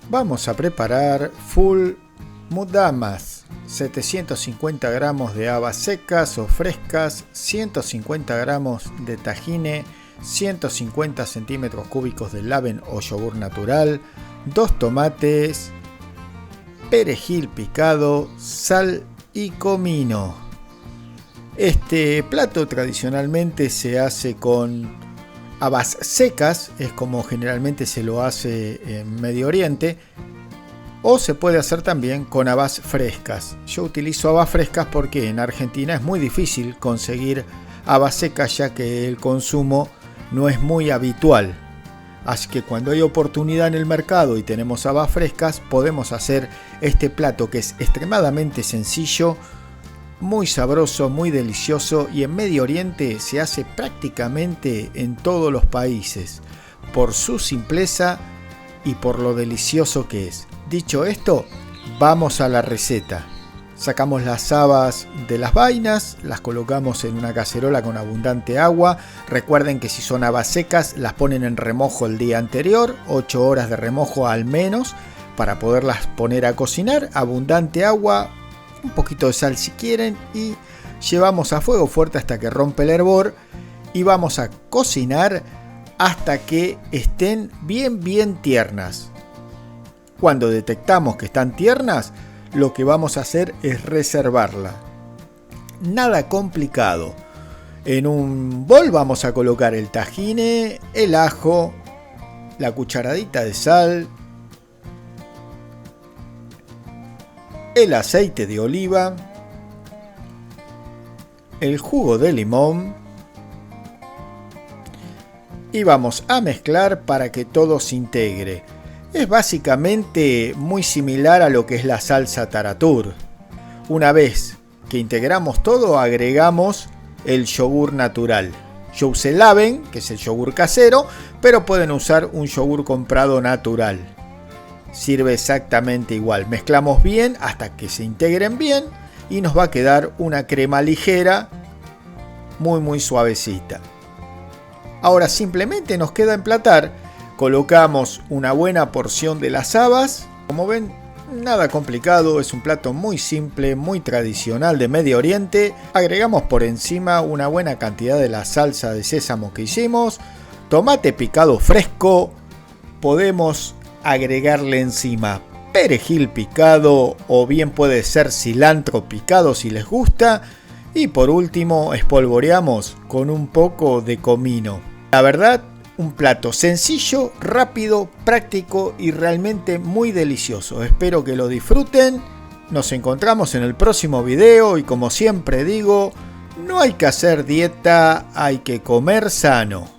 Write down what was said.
Vamos a preparar full mudamas, 750 gramos de habas secas o frescas, 150 gramos de tahine, 150 centímetros cúbicos de laven o yogur natural, 2 tomates, perejil picado, sal y comino. Este plato tradicionalmente se hace con habas secas, es como generalmente se lo hace en Medio Oriente, o se puede hacer también con habas frescas. Yo utilizo habas frescas porque en Argentina es muy difícil conseguir habas secas, ya que el consumo no es muy habitual. Así que cuando hay oportunidad en el mercado y tenemos habas frescas, podemos hacer este plato que es extremadamente sencillo, muy sabroso, muy delicioso, y en Medio Oriente se hace prácticamente en todos los países por su simpleza y por lo delicioso que es. Dicho esto, vamos a la receta. Sacamos las habas de las vainas, las colocamos en una cacerola con abundante agua. Recuerden que si son habas secas, las ponen en remojo el día anterior, 8 horas de remojo al menos, para poderlas poner a cocinar. Abundante agua, un poquito de sal si quieren, y llevamos a fuego fuerte hasta que rompe el hervor y vamos a cocinar hasta que estén bien tiernas. Cuando detectamos que están tiernas, lo que vamos a hacer es reservarla. Nada complicado. En un bol vamos a colocar el tahine, el ajo, la cucharadita de sal, el aceite de oliva, el jugo de limón y vamos a mezclar para que todo se integre. Es básicamente muy similar a lo que es la salsa taratur. Una vez que integramos todo, agregamos el yogur natural. Yo usé Laven, que es el yogur casero, pero pueden usar un yogur comprado natural. Sirve exactamente igual. Mezclamos bien hasta que se integren bien y nos va a quedar una crema ligera, muy suavecita. Ahora simplemente nos queda emplatar. Colocamos una buena porción de las habas. Como ven, nada complicado, es un plato muy simple, muy tradicional de Medio Oriente. Agregamos por encima una buena cantidad de la salsa de sésamo que hicimos, tomate picado fresco, podemos agregarle encima perejil picado o bien puede ser cilantro picado si les gusta, y por último espolvoreamos con un poco de comino. La verdad, un plato sencillo, rápido, práctico y realmente muy delicioso. Espero que lo disfruten. Nos encontramos en el próximo video y como siempre digo, no hay que hacer dieta, hay que comer sano.